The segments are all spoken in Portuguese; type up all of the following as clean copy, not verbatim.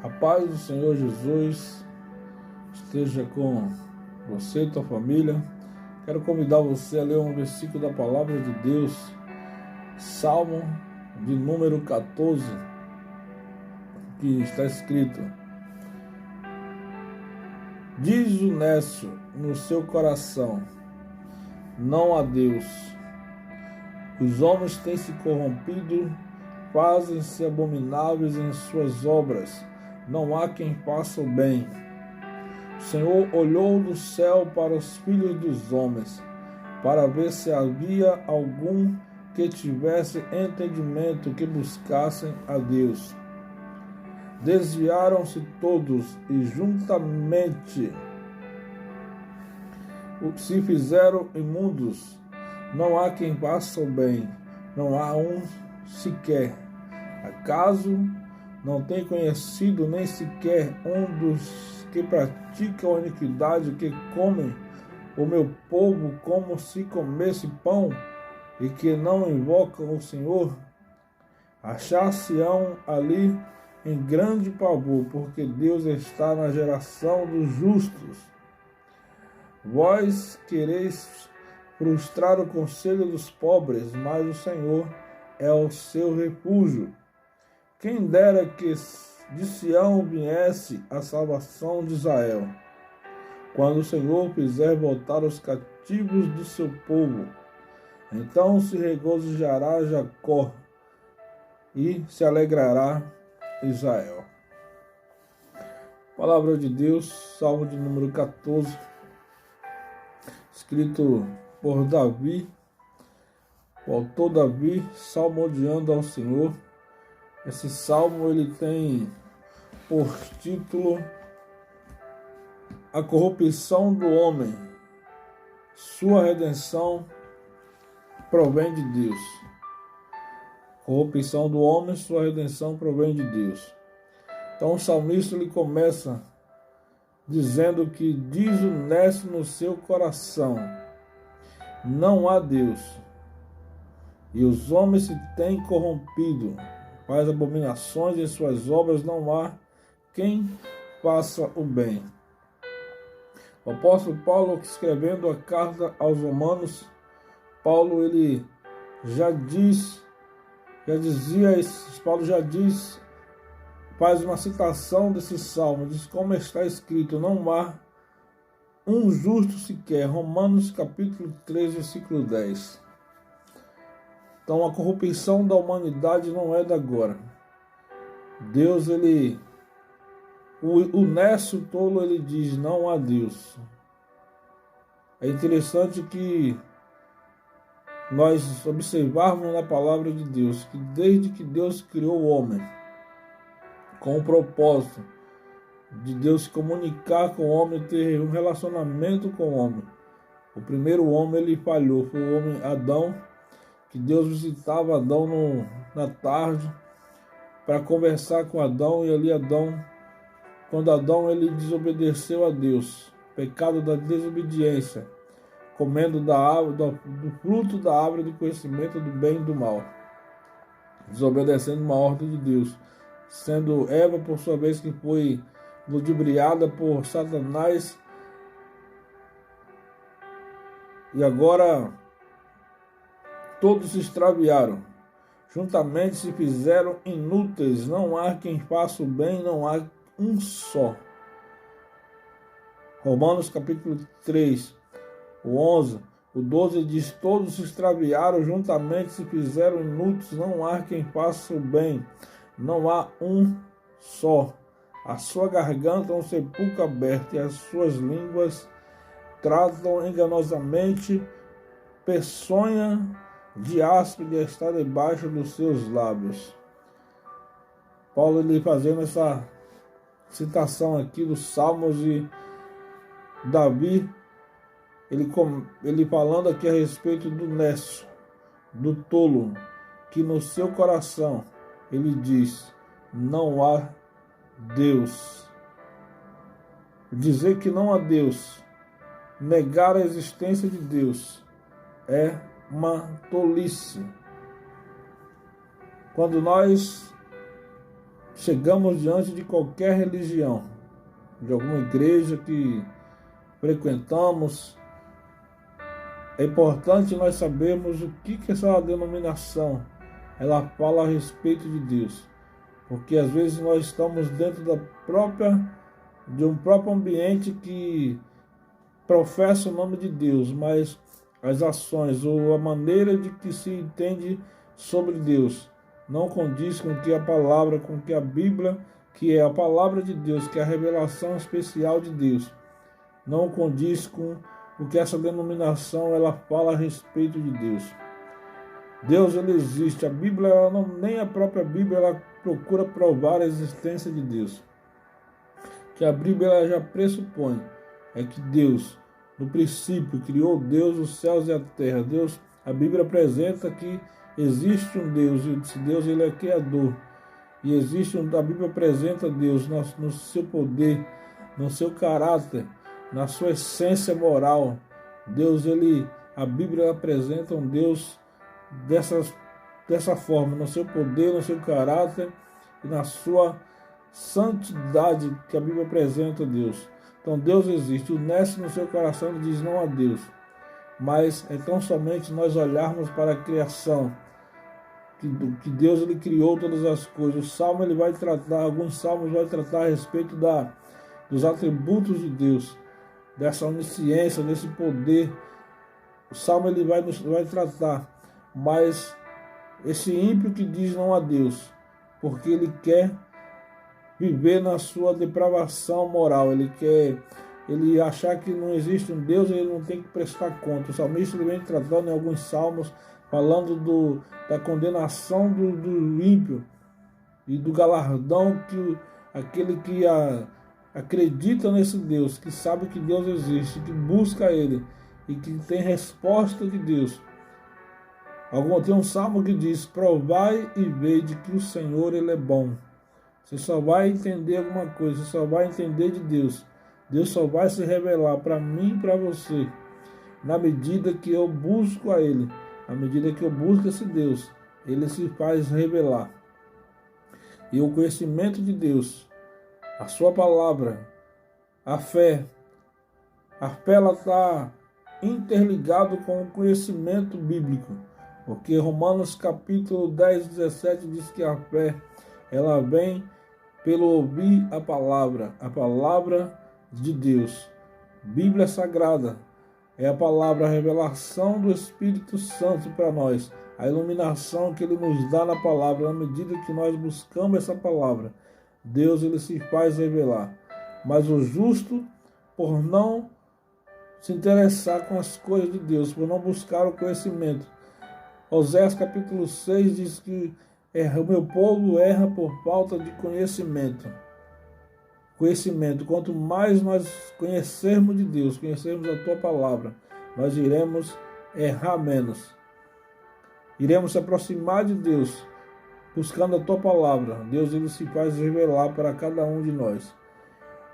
A paz do Senhor Jesus esteja com você e tua família. Quero convidar você a ler um versículo da palavra de Deus, Salmo de número 14, que está escrito: Diz o nécio no seu coração, não há Deus. Os homens têm se corrompido, fazem-se abomináveis em suas obras. Não há quem faça o bem. O Senhor olhou do céu para os filhos dos homens, para ver se havia algum que tivesse entendimento, que buscassem a Deus. Desviaram-se todos e juntamente se fizeram imundos. Não há quem faça o bem, não há um sequer. Acaso não tem conhecido nem sequer um dos que praticam a iniquidade, que comem o meu povo como se comesse pão, e que não invocam o Senhor? Achar-se-ão ali em grande pavor, porque Deus está na geração dos justos. Vós quereis frustrar o conselho dos pobres, mas o Senhor é o seu refúgio. Quem dera que de Sião viesse a salvação de Israel, quando o Senhor fizer voltar os cativos do seu povo. Então se regozijará Jacó e se alegrará Israel. Palavra de Deus, Salmo de número 14, escrito por Davi, o autor Davi, salmodiando ao Senhor. Esse salmo ele tem por título A corrupção do homem, sua redenção provém de Deus. Corrupção do homem, sua redenção provém de Deus. Então o salmista ele começa dizendo que diz o nécio no seu coração, não há Deus. E os homens se têm corrompido, faz abominações em suas obras, não há quem faça o bem. O apóstolo Paulo, escrevendo a carta aos Romanos, Paulo ele Paulo já diz, faz uma citação desse salmo, diz como está escrito, não há um justo sequer. Romanos capítulo 3, versículo 10. Então a corrupção da humanidade não é da agora. Deus, o nécio tolo, ele diz, não há Deus. É interessante que nós observarmos na palavra de Deus que desde que Deus criou o homem, com o propósito de Deus se comunicar com o homem, ter um relacionamento com o homem. O primeiro homem ele falhou, foi o homem Adão, que Deus visitava Adão na tarde para conversar com Adão, e ali quando Adão ele desobedeceu a Deus, pecado da desobediência, comendo do fruto da árvore do conhecimento do bem e do mal, desobedecendo uma ordem de Deus, sendo Eva, por sua vez, que foi ludibriada por Satanás, e agora todos se extraviaram, juntamente se fizeram inúteis, não há quem faça o bem, não há um só. Romanos capítulo 3, o 11, o 12 diz, todos se extraviaram, juntamente se fizeram inúteis, não há quem faça o bem, não há um só. A sua garganta é um sepulcro aberto, e as suas línguas tratam enganosamente, peçonha de áspide está debaixo dos seus lábios. Paulo ele fazendo essa citação aqui dos Salmos de Davi, ele falando aqui a respeito do nécio, do tolo, que no seu coração ele diz, não há Deus. Dizer que não há Deus, negar a existência de Deus, é uma tolice. Quando nós chegamos diante de qualquer religião, de alguma igreja que frequentamos, é importante nós sabermos o que essa denominação ela fala a respeito de Deus, porque às vezes nós estamos dentro de um próprio ambiente que professa o nome de Deus, mas as ações ou a maneira de que se entende sobre Deus não condiz com que a palavra, com que a Bíblia, que é a palavra de Deus, que é a revelação especial de Deus, não condiz com o que essa denominação ela fala a respeito de Deus. Deus ele existe. A Bíblia, ela não, nem a própria Bíblia, ela procura provar a existência de Deus. Que a Bíblia ela já pressupõe é que Deus, no princípio, criou Deus os céus e a terra. Deus, a Bíblia apresenta que existe um Deus, e esse Deus ele é criador. E a Bíblia apresenta Deus no seu poder, no seu caráter, na sua essência moral. Deus, a Bíblia apresenta um Deus dessa forma, no seu poder, no seu caráter e na sua santidade que a Bíblia apresenta a Deus. Então Deus existe. O Nesse no seu coração diz não a Deus. Mas é tão somente nós olharmos para a criação, que Deus ele criou todas as coisas. O Salmo ele vai tratar, alguns salmos vai tratar a respeito dos atributos de Deus, dessa onisciência, desse poder. O Salmo ele vai tratar, mas esse ímpio que diz não a Deus, porque ele quer viver na sua depravação moral, ele achar que não existe um Deus, ele não tem que prestar conta. O salmista ele vem tratando em alguns salmos, falando da condenação do ímpio e do galardão que aquele que acredita nesse Deus, que sabe que Deus existe, que busca Ele e que tem resposta de Deus. Tem um salmo que diz: provai e vede que o Senhor ele é bom. Você só vai entender alguma coisa, você só vai entender de Deus. Deus só vai se revelar para mim e para você na medida que eu busco a Ele. Na medida que eu busco esse Deus, Ele se faz revelar. E o conhecimento de Deus, a sua palavra, a fé ela está interligado com o conhecimento bíblico. Porque Romanos capítulo 10, 17 diz que a fé ela vem pelo ouvir a palavra de Deus. Bíblia Sagrada é a palavra, a revelação do Espírito Santo para nós, a iluminação que Ele nos dá na palavra. Na medida que nós buscamos essa palavra, Deus ele se faz revelar. Mas o justo, por não se interessar com as coisas de Deus, por não buscar o conhecimento, Oséias capítulo 6 diz que o meu povo erra por falta de conhecimento. Quanto mais nós conhecermos de Deus, conhecermos a Tua palavra, nós iremos errar menos. Iremos se aproximar de Deus, buscando a Tua palavra. Deus ele se faz revelar para cada um de nós.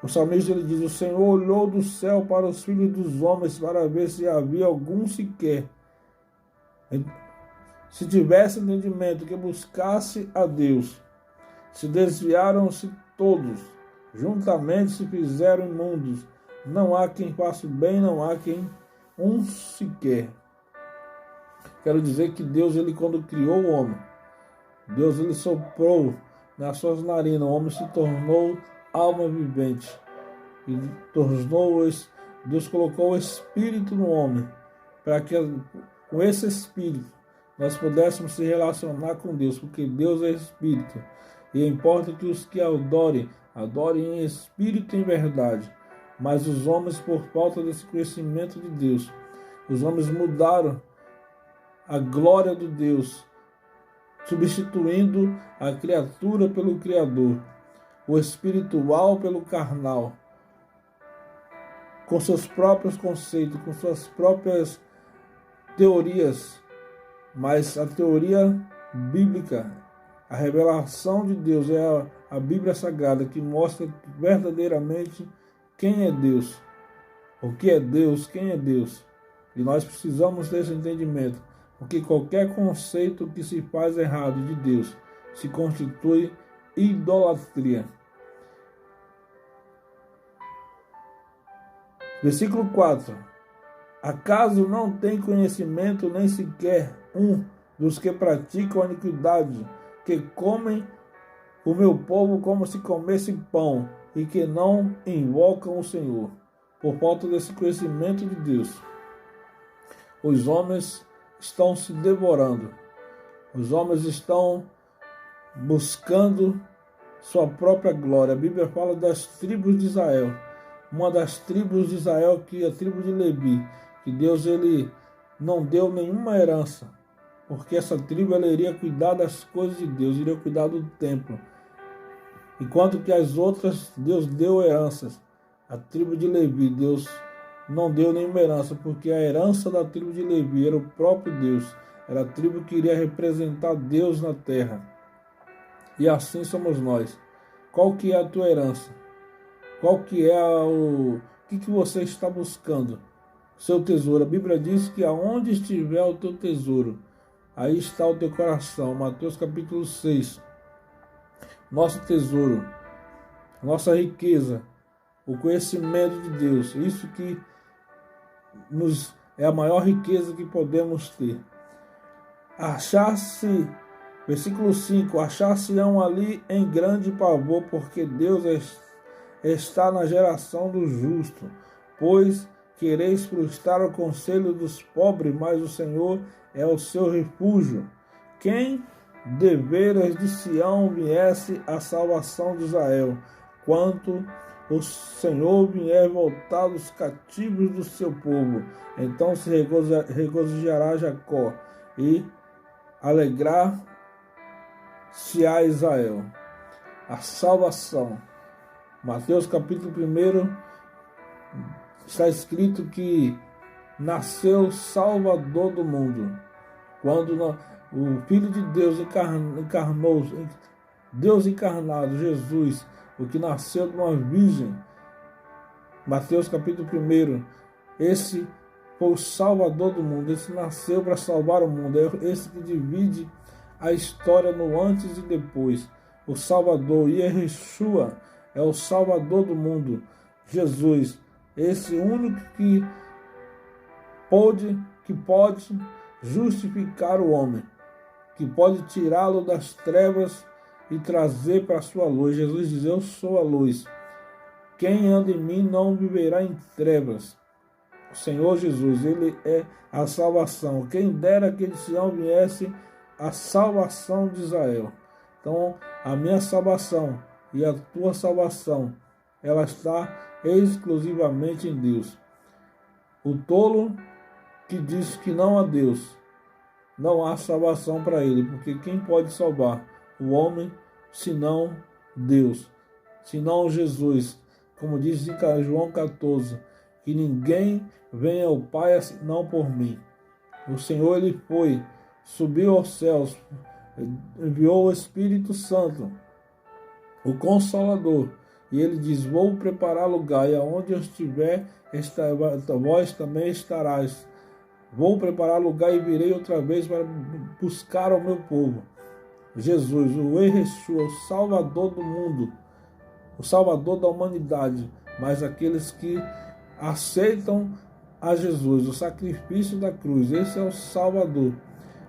O salmista ele diz: o Senhor olhou do céu para os filhos dos homens para ver se havia algum sequer, se tivesse entendimento, que buscasse a Deus. Se desviaram-se todos, juntamente se fizeram imundos. Não há quem faça o bem, não há quem um sequer. Quero dizer que Deus, ele quando criou o homem, Deus ele soprou nas suas narinas, o homem se tornou alma vivente. E Deus colocou o Espírito no homem, para que com esse Espírito nós pudéssemos se relacionar com Deus, porque Deus é Espírito. E importa que os que adorem em Espírito e em verdade. Mas os homens, por falta desse conhecimento de Deus, os homens mudaram a glória de Deus, substituindo a criatura pelo Criador, o espiritual pelo carnal, com seus próprios conceitos, com suas próprias teorias. Mas a teoria bíblica, a revelação de Deus, é a Bíblia Sagrada, que mostra verdadeiramente quem é Deus, o que é Deus, quem é Deus. E nós precisamos desse entendimento, porque qualquer conceito que se faz errado de Deus se constitui idolatria. Versículo 4. Acaso não tem conhecimento nem sequer um dos que praticam a iniquidade, que comem o meu povo como se comesse pão, e que não invocam o Senhor? Por falta desse conhecimento de Deus, os homens estão se devorando. Os homens estão buscando sua própria glória. A Bíblia fala das tribos de Israel. Uma das tribos de Israel, que é a tribo de Levi, que Deus ele não deu nenhuma herança, porque essa tribo ela iria cuidar das coisas de Deus, iria cuidar do templo. Enquanto que as outras, Deus deu heranças. A tribo de Levi, Deus não deu nenhuma herança, porque a herança da tribo de Levi era o próprio Deus. Era a tribo que iria representar Deus na terra. E assim somos nós. Qual que é a tua herança? Qual que é o que você está buscando? Seu tesouro. A Bíblia diz que aonde estiver o teu tesouro, aí está o teu coração. Mateus capítulo 6. Nosso tesouro, nossa riqueza, o conhecimento de Deus. Isso que é a maior riqueza que podemos ter. Achar-se, versículo 5, achar-se-ão ali em grande pavor, porque Deus está na geração do justo, pois quereis frustrar o conselho dos pobres, mas o Senhor é o seu refúgio. Quem de veras de Sião viesse a salvação de Israel, quanto o Senhor vier voltar os cativos do seu povo, então se regozijará Jacó e alegrar-se a Israel. A salvação. Mateus capítulo 1 está escrito que nasceu o Salvador do mundo. Quando o Filho de Deus encarnou, Deus encarnado, Jesus, o que nasceu de uma virgem. Mateus capítulo 1, esse foi o Salvador do mundo, esse nasceu para salvar o mundo, é esse que divide a história no antes e depois. O Salvador, Yeshua, é o Salvador do mundo, Jesus, esse único que pode justificar o homem, que pode tirá-lo das trevas e trazer para a sua luz. Jesus diz: eu sou a luz. Quem anda em mim não viverá em trevas. O Senhor Jesus, ele é a salvação. Quem dera que de Sião viesse a salvação de Israel. Então, a minha salvação e a tua salvação, ela está exclusivamente em Deus. O tolo que diz que não há Deus, não há salvação para ele, porque quem pode salvar o homem, senão Deus, senão Jesus, como diz em João 14, que ninguém vem ao Pai senão por mim. O Senhor, ele subiu aos céus, enviou o Espírito Santo, o Consolador, e ele diz: vou preparar lugar, e aonde eu estiver, vós também estarás. Vou preparar lugar e virei outra vez para buscar o meu povo. Jesus, o Yeshua, o Salvador do mundo, o Salvador da humanidade, mas aqueles que aceitam a Jesus, o sacrifício da cruz, esse é o Salvador.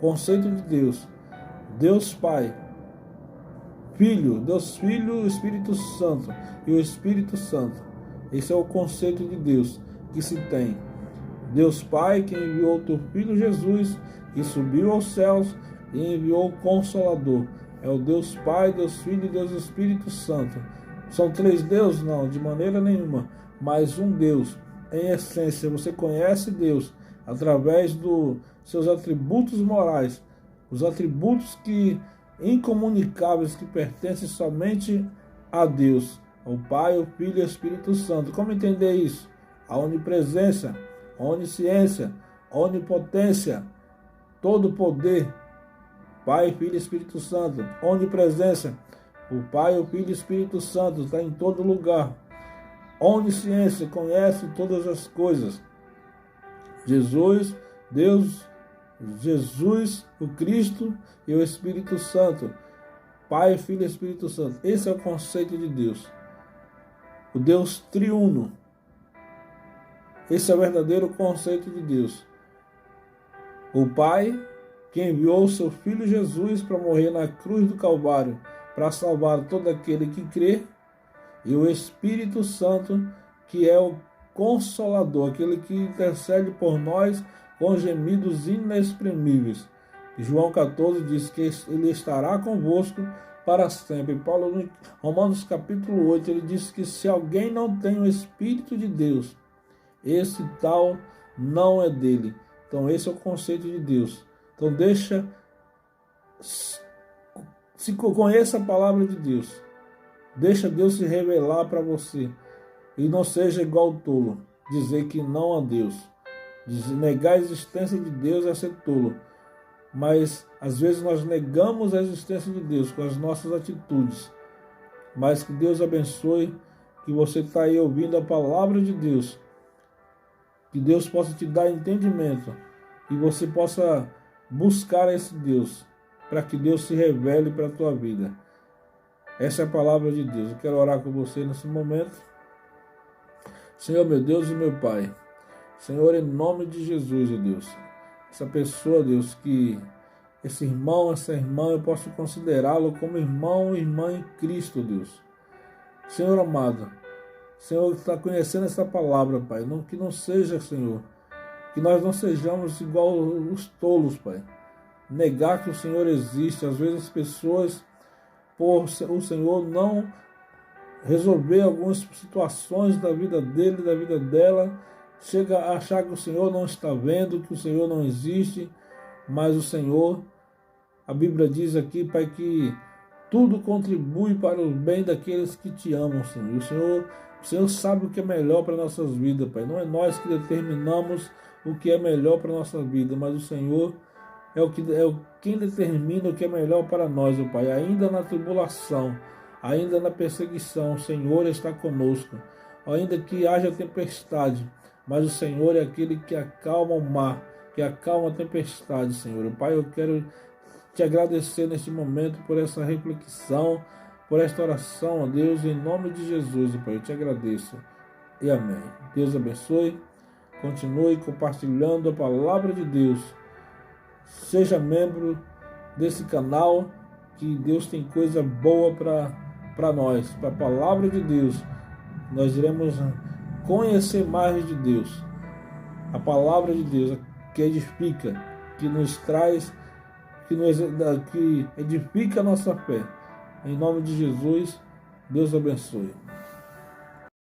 Conceito de Deus, Deus Pai, Filho, Deus Filho, o Espírito Santo e o Espírito Santo. Esse é o conceito de Deus que se tem. Deus Pai, que enviou o teu Filho Jesus, que subiu aos céus e enviou o Consolador. É o Deus Pai, Deus Filho e Deus Espírito Santo. São três deuses? Não, de maneira nenhuma. Mas um Deus, em essência. Você conhece Deus através dos seus atributos morais, os atributos incomunicáveis que pertencem somente a Deus, o Pai, o Filho e o Espírito Santo. Como entender isso? A onipresença, a onisciência, a onipotência, todo o poder, Pai, Filho e Espírito Santo. Onipresença, o Pai, o Filho e o Espírito Santo está em todo lugar. Onisciência, conhece todas as coisas. Jesus, Deus, Jesus, o Cristo e o Espírito Santo. Pai, Filho e Espírito Santo. Esse é o conceito de Deus. O Deus triuno. Esse é o verdadeiro conceito de Deus. O Pai, que enviou o seu Filho Jesus para morrer na cruz do Calvário, para salvar todo aquele que crê, e o Espírito Santo, que é o Consolador, aquele que intercede por nós com gemidos inexprimíveis. João 14 diz que ele estará convosco para sempre. Paulo, em Romanos capítulo 8, ele diz que se alguém não tem o Espírito de Deus, esse tal não é dele. Então esse é o conceito de Deus. Então se conheça a palavra de Deus. Deixa Deus se revelar para você. E não seja igual tolo, dizer que não a Deus. Negar a existência de Deus é ser tolo. Mas às vezes nós negamos a existência de Deus com as nossas atitudes. Mas que Deus abençoe, que você está aí ouvindo a palavra de Deus. Que Deus possa te dar entendimento e você possa buscar esse Deus, para que Deus se revele para a tua vida. Essa é a palavra de Deus. Eu quero orar com você nesse momento. Senhor, meu Deus e meu Pai, Senhor, em nome de Jesus, ó Deus, essa pessoa, Deus, que esse irmão, essa irmã, eu posso considerá-lo como irmão e irmã em Cristo, Deus. Senhor amado, Senhor, que está conhecendo essa palavra, Pai, que não seja, Senhor, que nós não sejamos igual os tolos, Pai. Negar que o Senhor existe. Às vezes as pessoas, por o Senhor não resolver algumas situações da vida dele, da vida dela, chega a achar que o Senhor não está vendo, que o Senhor não existe, mas o Senhor, a Bíblia diz aqui, Pai, que tudo contribui para o bem daqueles que te amam, Senhor. O Senhor sabe o que é melhor para nossas vidas, Pai. Não é nós que determinamos o que é melhor para a nossa vida, mas o Senhor quem determina o que é melhor para nós, ó Pai. Ainda na tribulação, ainda na perseguição, o Senhor está conosco. Ainda que haja tempestade, mas o Senhor é aquele que acalma o mar, que acalma a tempestade, Senhor. Pai, eu quero te agradecer neste momento por essa reflexão, por esta oração, ó Deus, em nome de Jesus, Pai. Eu te agradeço. E amém. Deus abençoe. Continue compartilhando a palavra de Deus. Seja membro desse canal, que Deus tem coisa boa para nós, para a palavra de Deus. Nós iremos conhecer mais de Deus. A palavra de Deus que edifica, que nos traz, que edifica a nossa fé. Em nome de Jesus, Deus abençoe.